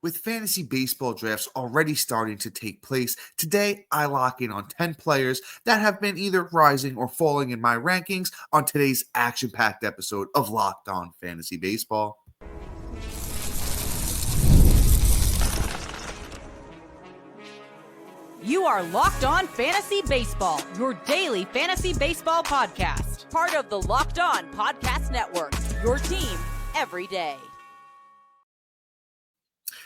With fantasy baseball drafts already starting to take place, today I lock in on 10 players that have been either rising or falling in my rankings on today's action-packed episode of Locked On Fantasy Baseball. You are Locked On Fantasy Baseball, your daily fantasy baseball podcast. Part of the Locked On Podcast Network, your team every day.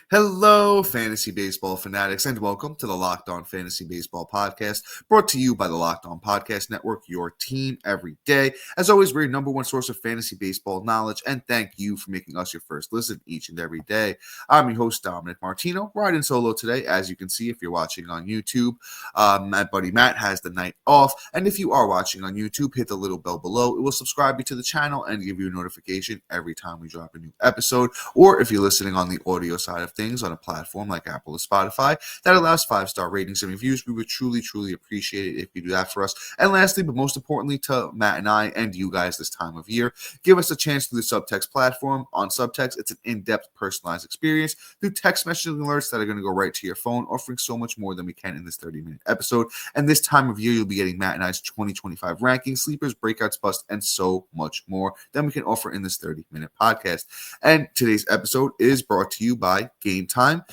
Hello, fantasy baseball fanatics, and welcome to the Locked On Fantasy Baseball podcast, brought to you by the Locked On Podcast Network, your team every day. As always, we're your number one source of fantasy baseball knowledge, and thank you for making us your first listen each and every day. I'm your host, Dominick Martino, riding solo today. As you can see, if you're watching on YouTube, my buddy Matt has the night off, and if you are watching on YouTube, hit the little bell below. It will subscribe you to the channel and give you a notification every time we drop a new episode, or if you're listening on the audio side of things on a platform like Apple or Spotify that allows 5-star ratings and reviews. We would truly appreciate it if you do that for us. And lastly, but most importantly, to Matt and I and you guys this time of year, give us a chance through the Subtext platform. On Subtext, it's an in-depth personalized experience through text messaging alerts that are going to go right to your phone, offering so much more than we can in this 30-minute episode. And this time of year, you'll be getting Matt and I's 2025 rankings, sleepers, breakouts, bust, and so much more than we can offer in this 30-minute podcast. And today's episode is brought to you by Game Time.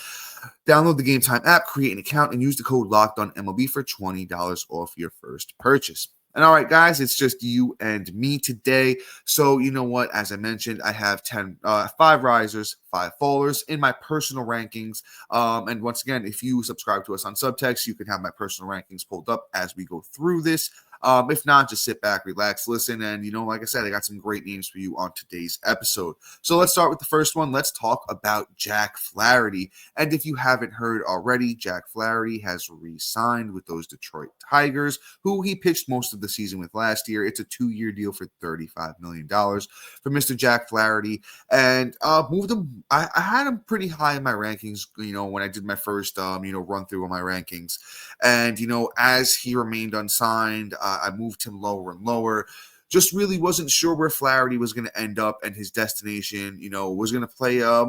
Download the Game Time app, create an account, and use the code LOCKEDONMLB for $20 off your first purchase. And all right, guys, it's just you and me today. So you know what? As I mentioned, I have 5 risers, 5 fallers in my personal rankings. And once again, if you subscribe to us on Subtext, you can have my personal rankings pulled up as we go through this. If not, just sit back, relax, listen, and, like I said, I got some great names for you on today's episode. So let's start with the first one. Let's talk about Jack Flaherty. And if you haven't heard already, Jack Flaherty has re-signed with those Detroit Tigers, who he pitched most of the season with last year. It's a 2-year deal for $35 million for Mr. Jack Flaherty. And moved him. I had him pretty high in my rankings, when I did my first, run through of my rankings. And, as he remained unsigned, I moved him lower and lower. Just really wasn't sure where Flaherty was going to end up, and his destination, was going to play a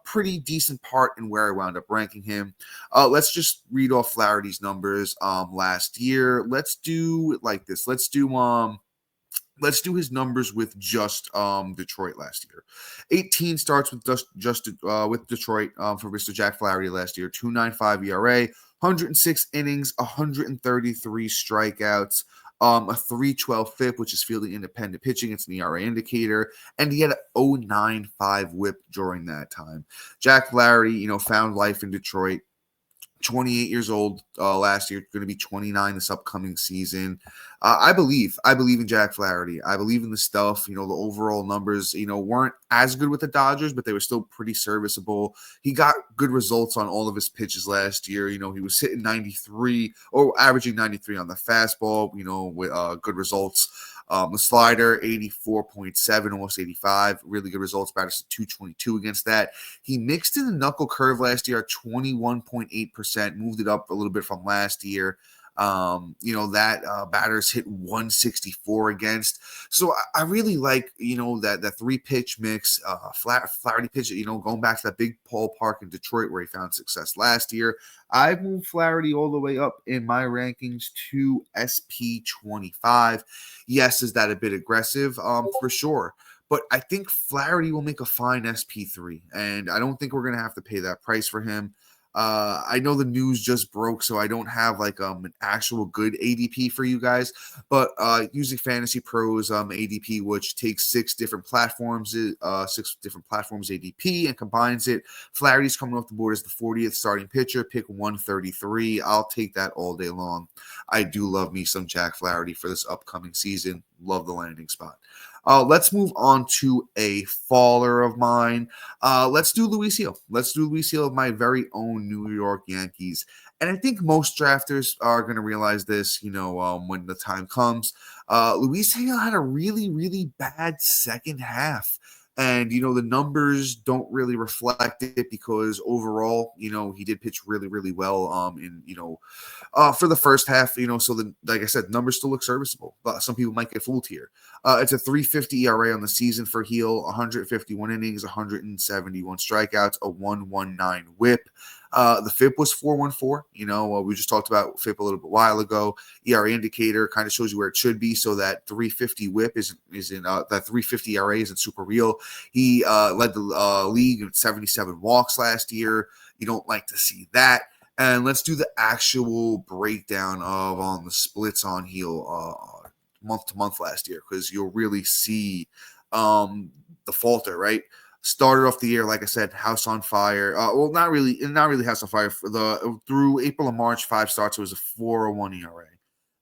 pretty decent part in where I wound up ranking him. Let's just read off Flaherty's numbers last year. Let's do it like this. Let's do his numbers with just Detroit last year. 18 starts with with Detroit for Mr. Jack Flaherty last year. 2.95 ERA, 106 innings, 133 strikeouts, a 3.12 FIP, which is fielding independent pitching. It's an ERA indicator, and he had an 0.95 WHIP during that time. Jack Flaherty, found life in Detroit. 28 years old last year, going to be 29 this upcoming season. I believe in Jack Flaherty. I believe in the stuff. The overall numbers, weren't as good with the Dodgers, but they were still pretty serviceable. He got good results on all of his pitches last year. He was hitting 93 or averaging 93 on the fastball, with good results. The slider, 84.7, almost 85. Really good results. Batted to 222 against that. He mixed in the knuckle curve last year at 21.8%. Moved it up a little bit from last year. Batters hit 164 against. So I really like, that 3-pitch mix, Flaherty pitch, going back to that big ballpark in Detroit where he found success last year. I've moved Flaherty all the way up in my rankings to SP25. Yes, is that a bit aggressive? For sure. But I think Flaherty will make a fine SP3, and I don't think we're going to have to pay that price for him. I know the news just broke, so I don't have an actual good ADP for you guys, but using Fantasy Pros ADP, which takes 6 different platforms ADP and combines it. Flaherty's coming off the board as the 40th starting pitcher, pick 133. I'll take that all day long. I do love me some Jack Flaherty for this upcoming season. Love the landing spot. Let's move on to a faller of mine. Let's do Luis Gil. Let's do Luis Gil of my very own New York Yankees. And I think most drafters are going to realize this, when the time comes. Luis Gil had a really, really bad second half. And, the numbers don't really reflect it because overall, he did pitch really, really well for the first half, so like I said, numbers still look serviceable, but some people might get fooled here. It's a 3.50 ERA on the season for Heel, 151 innings, 171 strikeouts, a 1.19 WHIP. The FIP was 4.14. We just talked about FIP a little bit while ago. ERA indicator kind of shows you where it should be, so that 3.50 WHIP is in that 3.50 ERA isn't super real. He led the league in 77 walks last year. You don't like to see that. And let's do the actual breakdown of on the splits on Heel month to month last year, because you'll really see the falter, right? Started off the year, like I said, house on fire. Not really house on fire. Through April and March, 5 starts, it was a 4.01 ERA.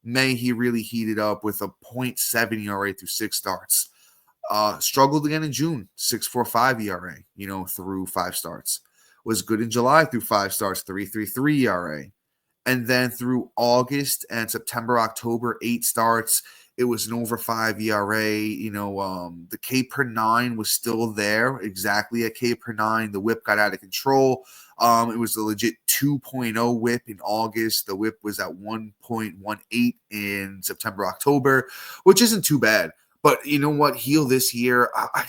May, he really heated up with a 0.7 ERA through 6 starts. Struggled again in June, 6.45 ERA, through 5 starts. Was good in July through 5 starts, 3.33 ERA. And then through August and September, October, 8 starts. It was an over 5 ERA. The K per 9 was still there, exactly at K per 9. The WHIP got out of control. It was a legit 2.0 WHIP in August. The WHIP was at 1.18 in September, October, which isn't too bad. But you know what? Heel this year, I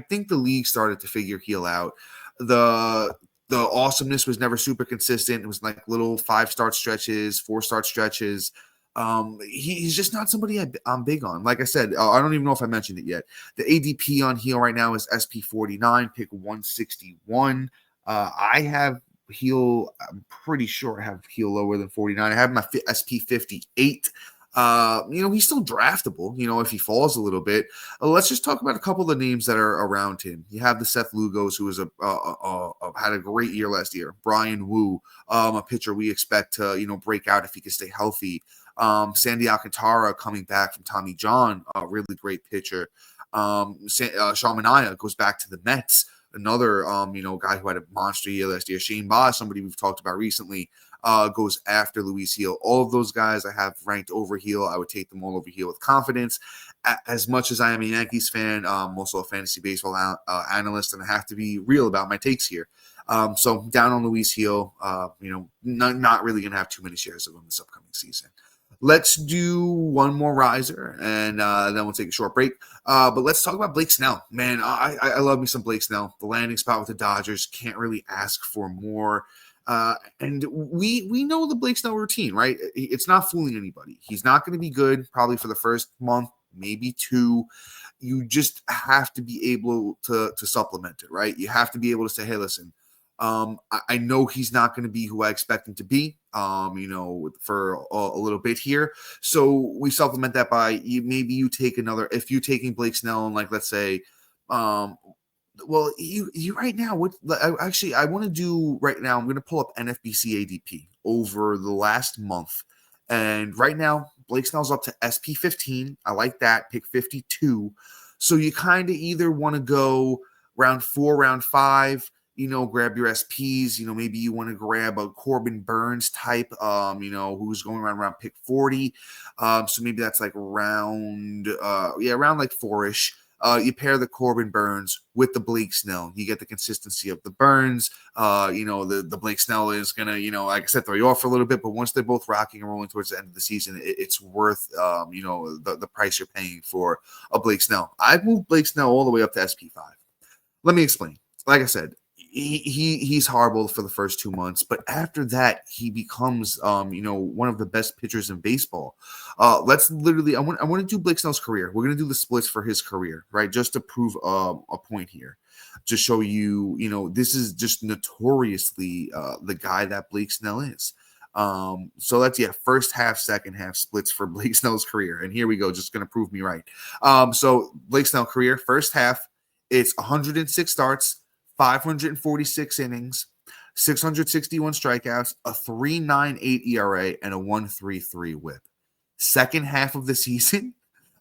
think the league started to figure Heel out. The awesomeness was never super consistent. It was like little 5-start stretches, 4-start stretches. He's just not somebody I'm big on. Like I said, I don't even know if I mentioned it yet. The ADP on Heel right now is SP49, pick 161. I have Heel. I'm pretty sure I have Heel lower than 49. I have my SP58. He's still draftable, if he falls a little bit. Let's just talk about a couple of the names that are around him. You have the Seth Lugos, who was had a great year last year. Brian Wu, a pitcher we expect to, break out if he can stay healthy. Sandy Alcantara coming back from Tommy John, a really great pitcher. Sean Manaea goes back to the Mets. Another, guy who had a monster year last year. Shane Baz, somebody we've talked about recently, goes after Luis Heel. All of those guys I have ranked over Heel. I would take them all over Heel with confidence. As much as I am a Yankees fan, I'm also a fantasy baseball analyst, and I have to be real about my takes here. So down on Luis Heel, not really going to have too many shares of him this upcoming season. Let's do one more riser, and then we'll take a short break. But let's talk about Blake Snell. Man, I love me some Blake Snell. The landing spot with the Dodgers, can't really ask for more. And we know the Blake Snell routine, right? It's not fooling anybody. He's not going to be good probably for the first month, maybe 2. You just have to be able to supplement it, right? You have to be able to say, hey, listen, I know he's not going to be who I expect him to be, for a little bit here. So we supplement that by maybe you take another, if you're taking Blake Snell and let's say, you right now, I want to do right now, I'm going to pull up NFBC ADP over the last month. And right now, Blake Snell's up to SP15. I like that, pick 52. So you kind of either want to go round 4, round 5, grab your SPs, maybe you want to grab a Corbin Burns type, who's going around pick 40. So maybe that's around 4-ish. You pair the Corbin Burns with the Blake Snell. You get the consistency of the Burns. The Blake Snell is going to, like I said, throw you off for a little bit, but once they're both rocking and rolling towards the end of the season, it's worth, the price you're paying for a Blake Snell. I've moved Blake Snell all the way up to SP5. Let me explain. Like I said, he's horrible for the first 2 months, but after that, he becomes, one of the best pitchers in baseball. Let's literally, I want to do Blake Snell's career. We're going to do the splits for his career, right? Just to prove a point here, to show you, this is just notoriously the guy that Blake Snell is. So that's first half, second half splits for Blake Snell's career. And here we go, just going to prove me right. So Blake Snell career, first half, it's 106 starts, 546 innings, 661 strikeouts, a 3.98 ERA, and a 1.33 WHIP. Second half of the season,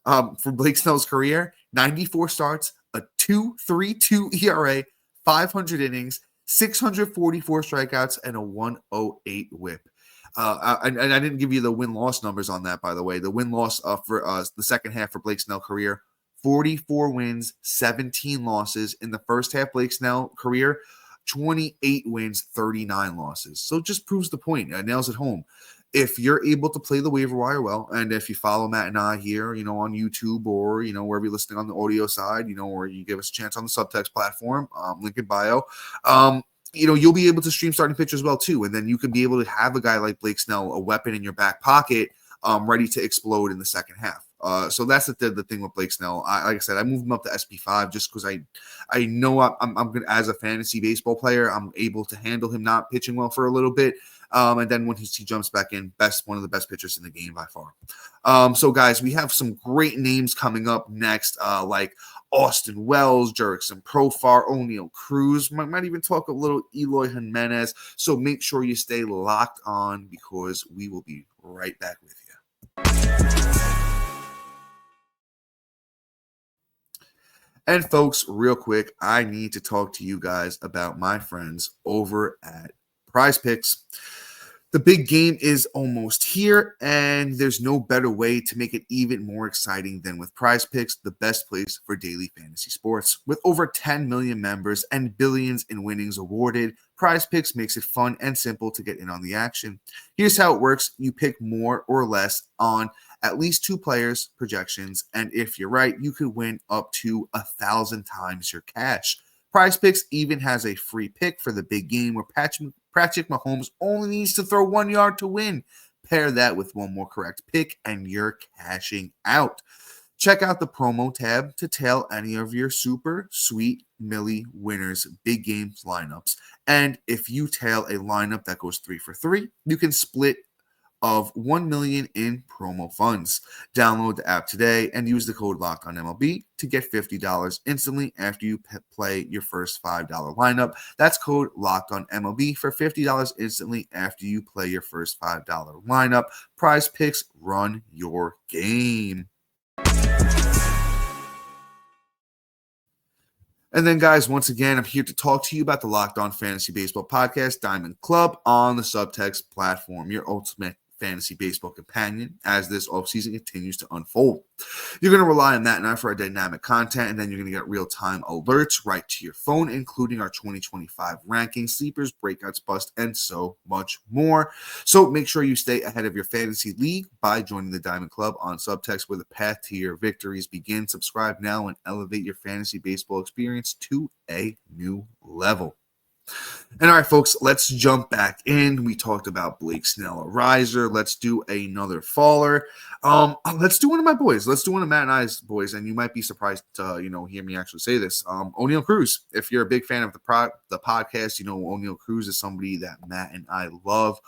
for Blake Snell's career, 94 starts, a 2.32 ERA, 500 innings, 644 strikeouts, and a 1.08 WHIP. And I didn't give you the win-loss numbers on that, by the way. The win-loss for the second half for Blake Snell career, 44 wins, 17 losses. In the first half, Blake Snell career, 28 wins, 39 losses. So it just proves the point. Nails it home. If you're able to play the waiver wire well, and if you follow Matt and I here, on YouTube or, wherever you're listening on the audio side, or you give us a chance on the Subtext platform, link in bio, you'll be able to stream starting pitch as well too. And then you can be able to have a guy like Blake Snell, a weapon in your back pocket, ready to explode in the second half. So that's the thing with Blake Snell. Like I said, I moved him up to SP5 just because I know I'm good as a fantasy baseball player. I'm able to handle him not pitching well for a little bit. And then when he jumps back in, one of the best pitchers in the game by far. So guys, we have some great names coming up next, like Austin Wells, Jurickson Profar, O'Neal Cruz. Might even talk a little Eloy Jimenez. So make sure you stay locked on because we will be right back with you. And folks, real quick, I need to talk to you guys about my friends over at Prize Picks. The big game is almost here, and there's no better way to make it even more exciting than with Prize Picks, the best place for daily fantasy sports. With over 10 million members and billions in winnings awarded, Prize Picks makes it fun and simple to get in on the action. Here's how it works. You pick more or less on at least 2 players' projections, and if you're right, you could win up to 1,000 times your cash. Prize Picks even has a free pick for the big game where Patrick Mahomes only needs to throw 1 yard to win. Pair that with one more correct pick and you're cashing out. Check out the promo tab to tail any of your super sweet Millie winners big games lineups. And if you tail a lineup that goes 3 for 3, you can split of $1 million in promo funds. Download the app today and use the code LOCKEDONMLB to get $50 instantly after you play your first $5 lineup. That's code LOCKEDONMLB for $50 instantly after you play your first $5 lineup. Prize Picks, run your game. And then, guys, once again, I'm here to talk to you about the Locked On Fantasy Baseball Podcast Diamond Club on the Subtext platform, your ultimate fantasy baseball companion as this offseason continues to unfold. You're going to rely on Matt and I for our dynamic content, and then you're going to get real-time alerts right to your phone, including our 2025 rankings, sleepers, breakouts, bust, and so much more. So make sure you stay ahead of your fantasy league by joining the Diamond Club on Subtext, where the path to your victories begins. Subscribe now and elevate your fantasy baseball experience to a new level. And all right, folks, let's jump back in. We talked about Blake Snell, a riser. Let's do another faller. Let's do one of my boys. Let's do one of Matt and I's boys. And you might be surprised to, hear me actually say this. O'Neal Cruz. If you're a big fan of the podcast, O'Neal Cruz is somebody that Matt and I love.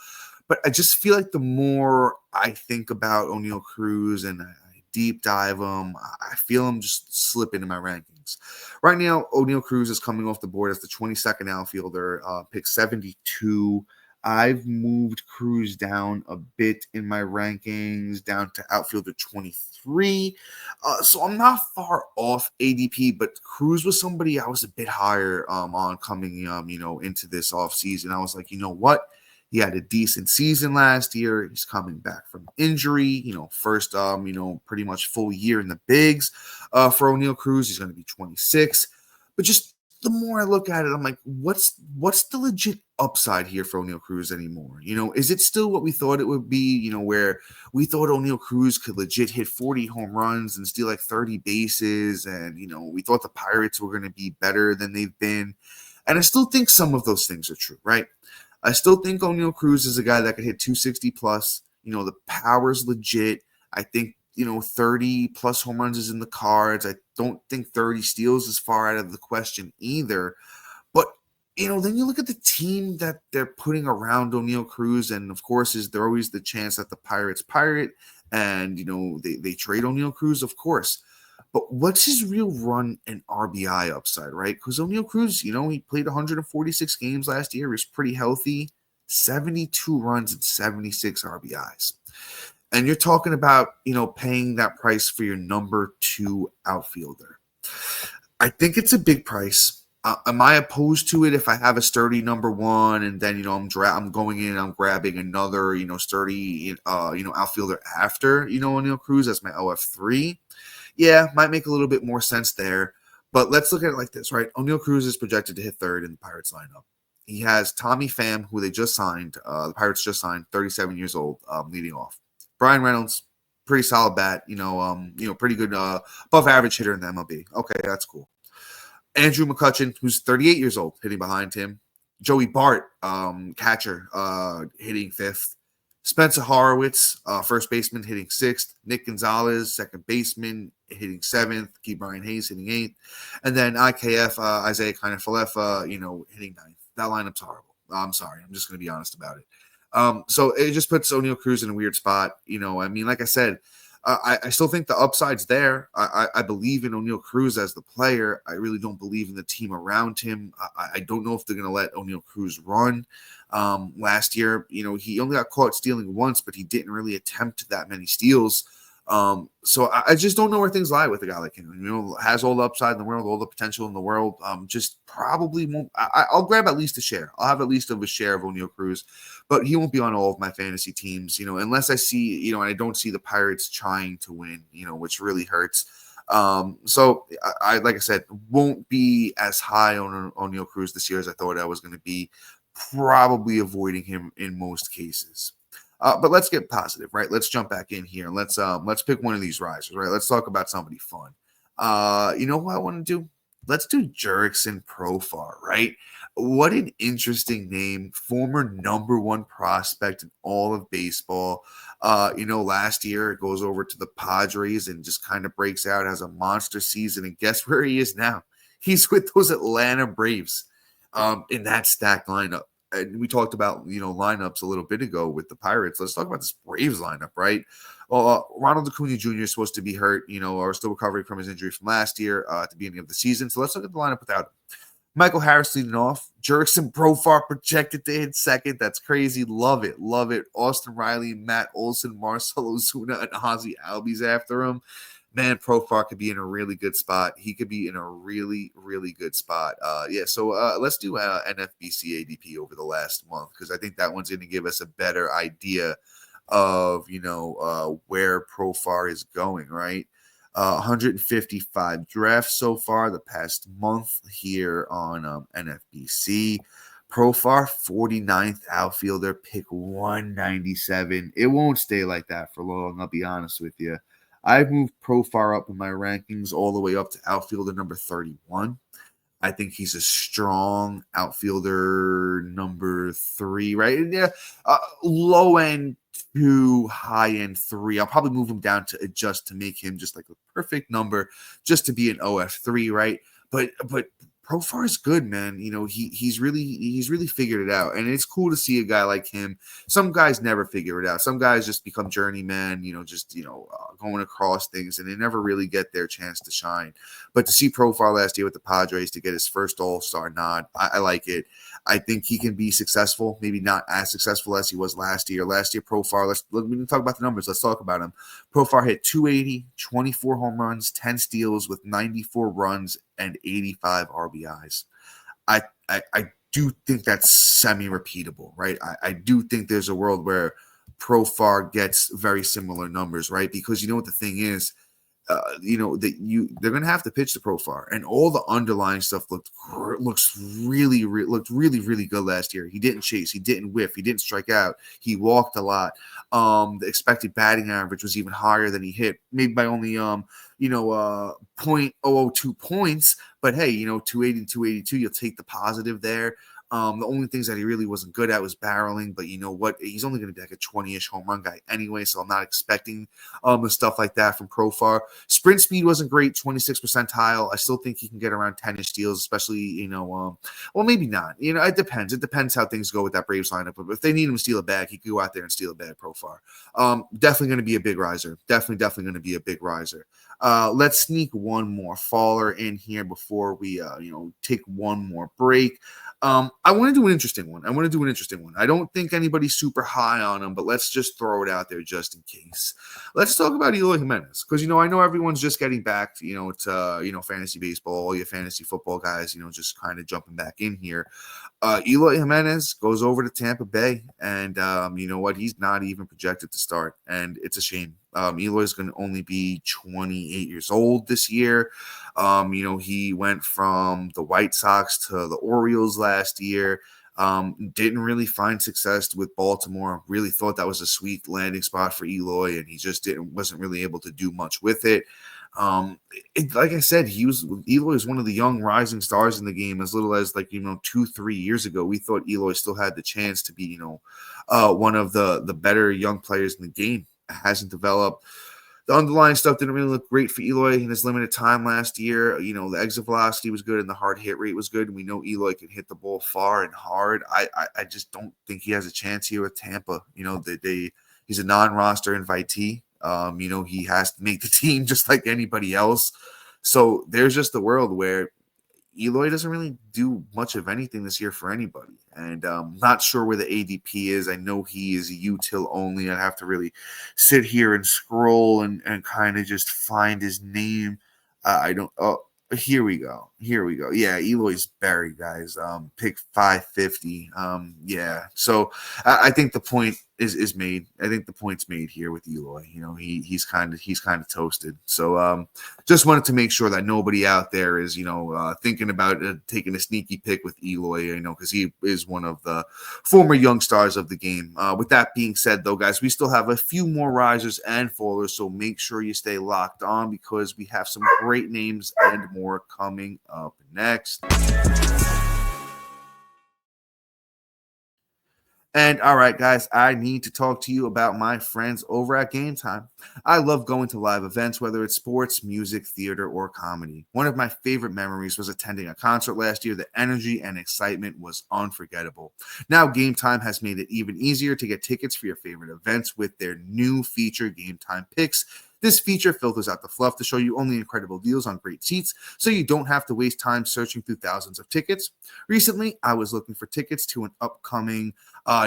But I just feel like the more I think about O'Neal Cruz and I deep dive him, I feel him just slip into my rankings. Right now, O'Neal Cruz is coming off the board as the 22nd outfielder, pick 72. I've moved Cruz down a bit in my rankings, down to outfielder 23. So I'm not far off ADP, but Cruz was somebody I was a bit higher on coming, into this offseason. I was like, you know what? He had a decent season last year. He's coming back from injury, first, pretty much full year in the bigs for O'Neal Cruz. He's going to be 26. But just the more I look at it, I'm like, what's the legit upside here for O'Neal Cruz anymore? Is it still what we thought it would be, where we thought O'Neal Cruz could legit hit 40 home runs and steal like 30 bases. And, we thought the Pirates were going to be better than they've been. And I still think some of those things are true, right? I still think O'Neal Cruz is a guy that could hit 260 plus. The power's legit. I think, 30 plus home runs is in the cards. I don't think 30 steals is far out of the question either. But, then you look at the team that they're putting around O'Neal Cruz, and of course, is there always the chance that the Pirates pirate and, they trade O'Neal Cruz, of course. But what's his real run and RBI upside, right? Because O'Neal Cruz, he played 146 games last year. He was pretty healthy, 72 runs and 76 RBIs. And you're talking about, paying that price for your number 2 outfielder. I think it's a big price. Am I opposed to it if I have a sturdy number 1 and then, I'm going in and I'm grabbing another, sturdy, outfielder after, O'Neal Cruz as my OF3? Yeah, might make a little bit more sense there. But let's look at it like this, right? O'Neal Cruz is projected to hit third in the Pirates lineup. He has Tommy Pham, who they just signed. The Pirates just signed, 37 years old, leading off. Brian Reynolds, pretty solid bat. Pretty good, above average hitter in the MLB. Okay, that's cool. Andrew McCutchen, who's 38 years old, hitting behind him. Joey Bart, catcher, hitting fifth. Spencer Horowitz, first baseman, hitting sixth. Nick Gonzalez, second baseman, hitting seventh. Key Brian Hayes hitting eighth. And then IKF, Isaiah Kiner-Falefa, hitting ninth. That lineup's horrible. I'm sorry. I'm just going to be honest about it. So it just puts O'Neal Cruz in a weird spot. Like I said, I still think the upside's there. I believe in O'Neal Cruz as the player. I really don't believe in the team around him. I don't know if they're going to let O'Neal Cruz run. Last year, he only got caught stealing once, but he didn't really attempt that many steals. So I just don't know where things lie with a guy like him. Has all the upside in the world, all the potential in the world. Just probably won't. I'll grab at least a share. I'll have at least of a share of O'Neal Cruz, but he won't be on all of my fantasy teams. Unless I see, and I don't see the Pirates trying to win. Which really hurts. So I like I said, won't be as high on O'Neal Cruz this year as I thought I was going to be. Probably avoiding him in most cases. But let's get positive, right? Let's jump back in here and let's pick one of these risers, right? Let's talk about somebody fun. You know what I want to do? Let's do Jurickson Profar, right? What an interesting name. Former number one prospect in all of baseball. Last year it goes over to the Padres and just kind of breaks out as a monster season. And guess where he is now? He's with those Atlanta Braves. In that stacked lineup. And we talked about, lineups a little bit ago with the Pirates. Let's talk about this Braves lineup, right? Ronald Acuna Jr. is supposed to be hurt, or still recovering from his injury from last year at the beginning of the season. So let's look at the lineup without him. Michael Harris leading off. Jurickson Profar projected to hit second. That's crazy. Love it. Love it. Austin Riley, Matt Olson, Marcell Ozuna, and Ozzie Albies after him. Man, Profar could be in a really good spot. He could be in a really, really good spot. So let's do NFBC ADP over the last month because I think that one's going to give us a better idea of, where Profar is going, right? 155 drafts so far the past month here on NFBC. Profar, 49th outfielder, pick 197. It won't stay like that for long, I'll be honest with you. I've moved Profar up in my rankings all the way up to outfielder number 31. I think he's a strong outfielder number 3, right? Yeah, low end 2, high end 3. I'll probably move him down to adjust to make him just like a perfect number, just to be an OF3, right? But Profar is good, man. He's really figured it out, and it's cool to see a guy like him. Some guys never figure it out. Some guys just become journeyman, going across things, and they never really get their chance to shine. But to see Profar last year with the Padres to get his first All-Star nod, I like it. I think he can be successful, maybe not as successful as he was last year. Last year, Profar, we can talk about the numbers. Let's talk about him. Profar hit 280, 24 home runs, 10 steals with 94 runs and 85 RBIs. I do think that's semi-repeatable, right? I do think there's a world where Profar gets very similar numbers, right? Because you know what the thing is, they're going to have to pitch the Profar, and all the underlying stuff looked really good last year. He didn't chase, he didn't whiff, he didn't strike out, he walked a lot. The expected batting average was even higher than he hit, maybe by only 0.002 points. But hey, 280 to 282, you'll take the positive there. The only things that he really wasn't good at was barreling, but you know what? He's only going to be like a 20-ish home run guy anyway, so I'm not expecting the stuff like that from Profar. Sprint speed wasn't great, 26th percentile. I still think he can get around 10-ish steals, especially, well, maybe not. It depends. It depends how things go with that Braves lineup. But if they need him to steal a bag, he could go out there and steal a bag, Profar. Definitely going to be a big riser. Definitely going to be a big riser. Let's sneak one more faller in here before we, take one more break. I want to do an interesting one. I don't think anybody's super high on him, but let's just throw it out there just in case. Let's talk about Eloy Jimenez because, I know everyone's just getting back to, fantasy baseball, all your fantasy football guys, just kind of jumping back in here. Eloy Jimenez goes over to Tampa Bay, and you know what? He's not even projected to start, and it's a shame. Eloy's going to only be 28 years old this year. He went from the White Sox to the Orioles last year. Didn't really find success with Baltimore. Really thought that was a sweet landing spot for Eloy, and he just wasn't really able to do much with it. Like I said, Eloy is one of the young rising stars in the game. As little as 2-3 years ago, we thought Eloy still had the chance to be one of the better young players in the game. Hasn't developed. The underlying stuff didn't really look great for Eloy in his limited time last year. The exit velocity was good and the hard hit rate was good. And we know Eloy can hit the ball far and hard. I just don't think he has a chance here with Tampa. He's a non-roster invitee. He has to make the team just like anybody else. So there's just a world where Eloy doesn't really do much of anything this year for anybody. And not sure where the ADP is. I know he is a util only. I'd have to really sit here and scroll and kind of just find his name. I don't. Oh, here we go. Yeah, Eloy's buried, guys. Pick 550. Yeah. So I think the point is made. I think the point's made here with Eloy. He's kind of toasted. So just wanted to make sure that nobody out there is thinking about taking a sneaky pick with Eloy. Because he is one of the former young stars of the game. With that being said, though, guys, we still have a few more risers and fallers. So make sure you stay locked on because we have some great names and more coming up next. And all right, guys, I need to talk to you about my friends over at Game Time. I love going to live events, whether it's sports, music, theater, or comedy. One of my favorite memories was attending a concert last year. The energy and excitement was unforgettable. Now, Game Time has made it even easier to get tickets for your favorite events with their new feature, Game Time Picks. This feature filters out the fluff to show you only incredible deals on great seats, so you don't have to waste time searching through thousands of tickets. Recently, I was looking for tickets to an upcoming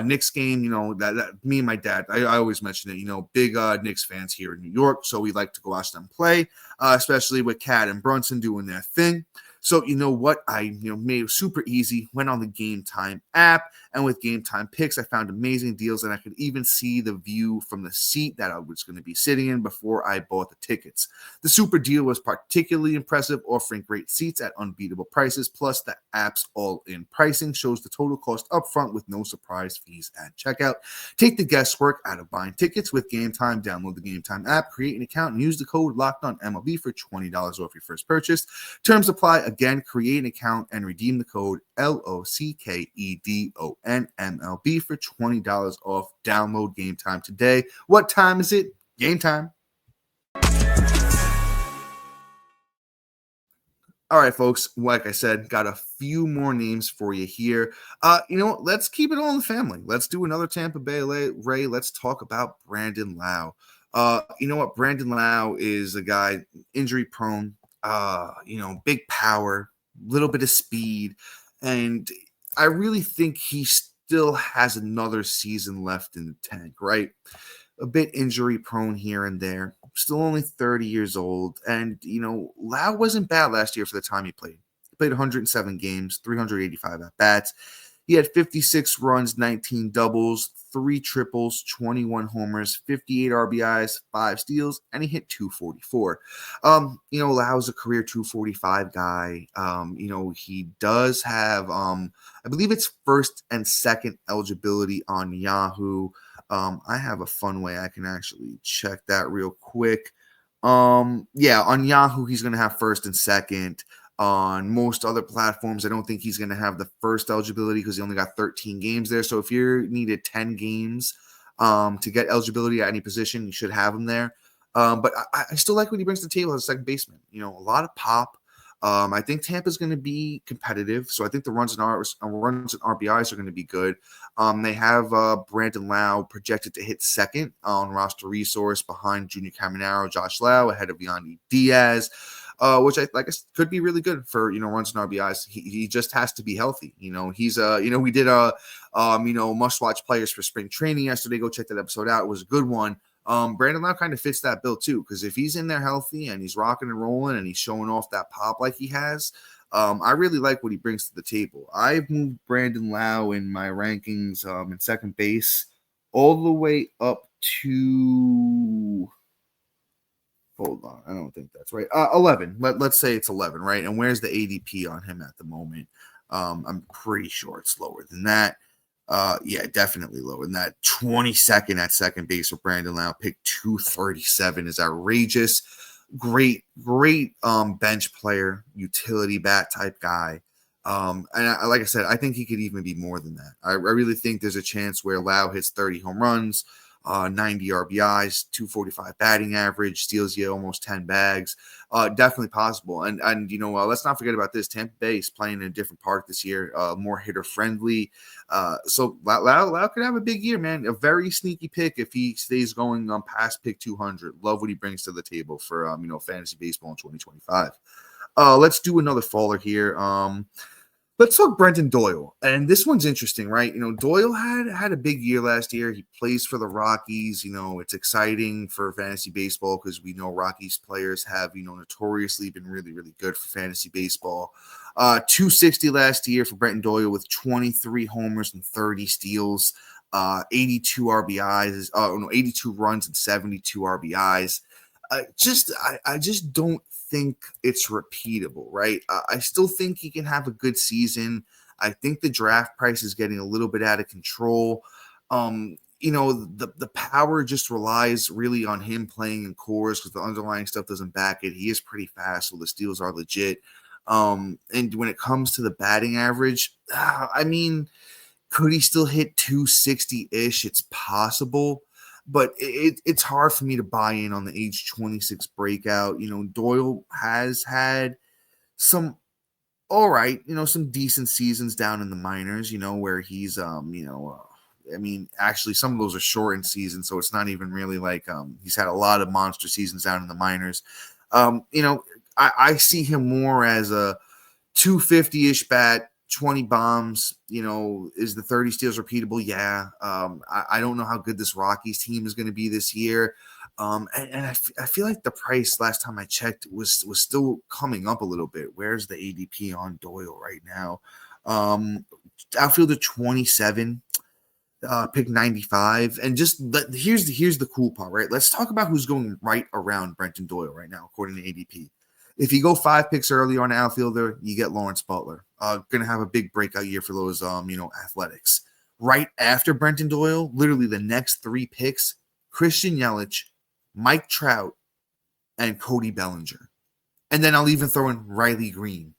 Knicks game. That me and my dad, I always mention it, big Knicks fans here in New York, so we like to go watch them play, especially with Cat and Brunson doing their thing. So you know what? I made it super easy, went on the Game Time app, and with Game Time Picks, I found amazing deals, and I could even see the view from the seat that I was going to be sitting in before I bought the tickets. The super deal was particularly impressive, offering great seats at unbeatable prices, plus the app's all-in pricing shows the total cost upfront with no surprise fees at checkout. Take the guesswork out of buying tickets with Game Time. Download the Game Time app, create an account, and use the code LOCKEDONMLB for $20 off your first purchase. Terms apply. Again, create an account and redeem the code LOCKEDONMLB for $20 off. Download Game Time today. What time is it? Game time. All right, folks, like I said, got a few more names for you here. Let's keep it all in the family. Let's do another Tampa Bay Ray. Let's talk about Brandon Lowe. Brandon Lowe is a guy injury prone, big power, little bit of speed. And I really think he still has another season left in the tank, right? A bit injury prone here and there. Still only 30 years old. And, Lowe wasn't bad last year for the time he played. He played 107 games, 385 at-bats. He had 56 runs, 19 doubles, 3 triples, 21 homers, 58 RBIs, 5 steals, and he hit 244. Lowe's a career 245 guy. He does have, I believe it's first and second eligibility on Yahoo. I have a fun way I can actually check that real quick. On Yahoo, he's going to have first and second. On most other platforms, I don't think he's going to have the first eligibility because he only got 13 games there. So if you needed 10 games to get eligibility at any position, you should have him there. But I still like what he brings to the table as a second baseman. A lot of pop. I think Tampa's going to be competitive, so I think the runs and RBIs are going to be good. They have Brandon Lowe projected to hit second on roster resource behind Junior Caminero, Josh Lowe, ahead of Yandy Diaz. Which I could be really good for runs and RBIs. He just has to be healthy. He's we did must watch players for spring training yesterday. Go check that episode out. It was a good one. Brandon Lowe kind of fits that bill too, because if he's in there healthy and he's rocking and rolling and he's showing off that pop like he has, I really like what he brings to the table. I've moved Brandon Lowe in my rankings in second base all the way up to Hold on. I don't think that's right. 11. Let's say it's 11, right? And where's the ADP on him at the moment? I'm pretty sure it's lower than that. Yeah, definitely lower than that. 22nd at second base for Brandon Lowe. Pick 237 is outrageous. Great bench player, utility bat type guy. Like I said, I think he could even be more than that. I really think there's a chance where Lowe hits 30 home runs, 90 RBIs, 245 batting average, steals you almost 10 bags. Definitely possible. And let's not forget about this. Tampa Bay is playing in a different park this year, more hitter friendly. So Lowe could have a big year, man. A very sneaky pick if he stays going past pick 200. Love what he brings to the table for fantasy baseball in 2025. Let's do another faller here. Let's talk Brenton Doyle. And this one's interesting, right? Doyle had a big year last year. He plays for the Rockies. It's exciting for fantasy baseball because we know Rockies players have, notoriously been really, really good for fantasy baseball. 260 last year for Brenton Doyle with 23 homers and 30 steals, 82 RBIs, 82 runs and 72 RBIs. I just don't think it's repeatable, right? I still think he can have a good season. I think the draft price is getting a little bit out of control. The power just relies really on him playing in cores because the underlying stuff doesn't back it. He is pretty fast, so the steals are legit. And when it comes to the batting average, could he still hit 260-ish? It's possible. But it's hard for me to buy in on the age 26 breakout. Doyle has had some some decent seasons down in the minors, where he's, actually some of those are shortened seasons. So it's not even really like he's had a lot of monster seasons down in the minors. I see him more as a 250-ish bat, 20 bombs, is the 30 steals repeatable? Yeah. I don't know how good this Rockies team is going to be this year. And I feel like the price last time I checked was still coming up a little bit. Where's the ADP on Doyle right now? Outfielder 27, pick 95. And here's the cool part, right? Let's talk about who's going right around Brenton Doyle right now, according to ADP. If you go 5 picks early on an outfielder, you get Lawrence Butler. Going to have a big breakout year for those, Athletics. Right after Brenton Doyle, literally the next 3 picks, Christian Yelich, Mike Trout, and Cody Bellinger. And then I'll even throw in Riley Green.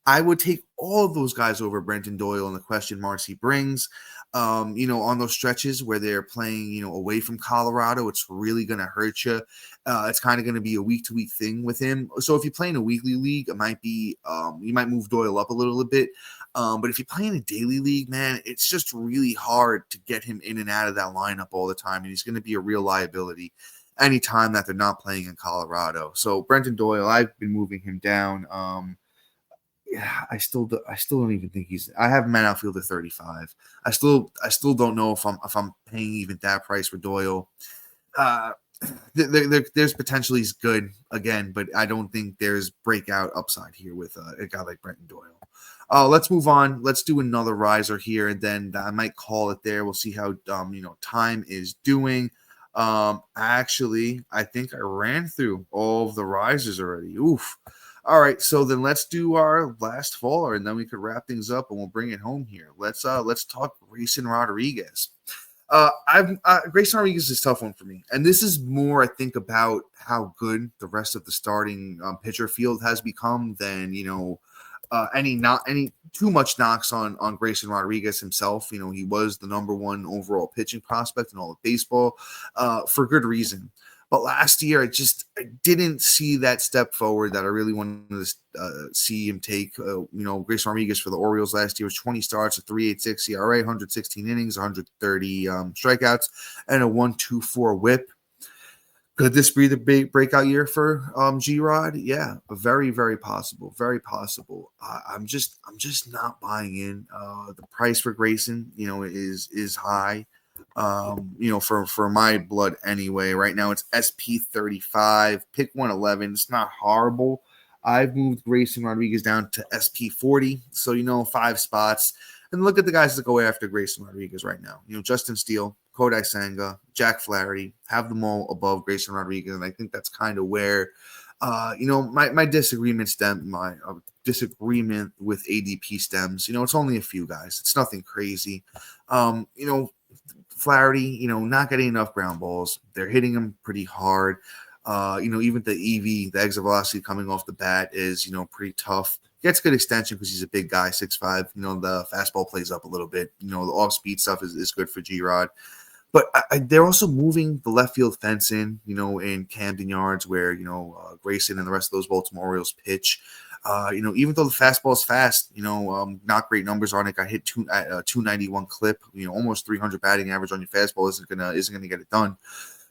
I would take all of those guys over Brenton Doyle and the question marks he brings. On those stretches where they're playing, away from Colorado, it's really going to hurt you. It's kind of going to be a week-to-week thing with him. So if you play in a weekly league, it might be you might move Doyle up a little bit. But if you play in a daily league, man, it's just really hard to get him in and out of that lineup all the time. And he's going to be a real liability anytime that they're not playing in Colorado. So Brenton Doyle, I've been moving him down. I still don't even think I have him at outfielder 35. I still don't know if I'm paying even that price for Doyle. There's potentially he's good again, but I don't think there's breakout upside here with a guy like Brenton Doyle. Let's move on. Let's do another riser here, and then I might call it there. We'll see how time is doing. Actually, I think I ran through all of the risers already. Oof. All right, so then let's do our last faller, and then we could wrap things up, and we'll bring it home here. Let's talk Grayson Rodriguez. Grayson Rodriguez is a tough one for me, and this is more, I think, about how good the rest of the starting pitcher field has become than any too much knocks on Grayson Rodriguez himself. He was the number 1 overall pitching prospect in all of baseball for good reason. But last year, I didn't see that step forward that I really wanted to see him take. Grayson Rodriguez for the Orioles last year was 20 starts, a 3.86 ERA, 116 innings, 130 strikeouts, and a 1.24 WHIP. Could this be the breakout year for G-Rod? Yeah, very, very possible. Very possible. I'm just not buying in. The price for Grayson, is high. For my blood anyway. Right now it's SP 35, pick 111. It's not horrible. I've moved Grayson Rodriguez down to SP 40, so 5 spots. And look at the guys that go after Grayson Rodriguez right now. Justin Steele, Kodai Senga, Jack Flaherty, have them all above Grayson Rodriguez, and I think that's kind of where, my disagreement disagreement with ADP stems. It's only a few guys. It's nothing crazy. Flaherty, not getting enough ground balls. They're hitting him pretty hard. Even the EV, the exit velocity coming off the bat is, pretty tough. Gets good extension because he's a big guy, 6'5". The fastball plays up a little bit. The off-speed stuff is good for G-Rod. But they're also moving the left field fence in Camden Yards where, Grayson and the rest of those Baltimore Orioles pitch. Even though the fastball is fast, not great numbers on it. Got hit 291 clip, almost 300 batting average on your fastball isn't gonna get it done.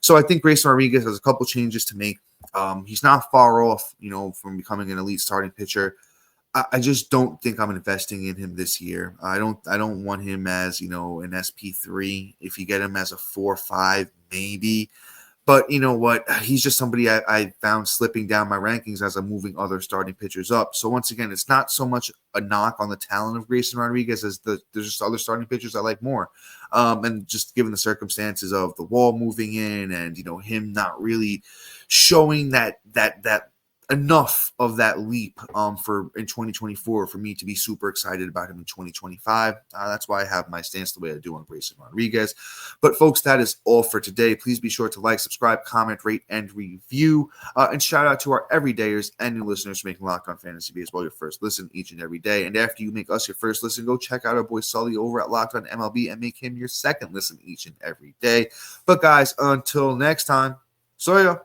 So I think Grayson Rodriguez has a couple changes to make. He's not far off, from becoming an elite starting pitcher. I just don't think I'm investing in him this year. I don't want him as, an SP3. If you get him as a 4-5, maybe. But you know what? He's just somebody I found slipping down my rankings as I'm moving other starting pitchers up. So once again, it's not so much a knock on the talent of Grayson Rodriguez as there's just other starting pitchers I like more. And just given the circumstances of the wall moving in and, him not really showing that enough of that leap for in 2024 for me to be super excited about him in 2025. That's why I have my stance the way I do on Grayson Rodriguez. But folks, that is all for today. Please be sure to like, subscribe, comment, rate, and review. And shout out to our everydayers and new listeners for making Locked On Fantasy Baseball your first listen each and every day. And after you make us your first listen, go check out our boy Sully over at Locked On MLB and make him your second listen each and every day. But guys, until next time, so ya.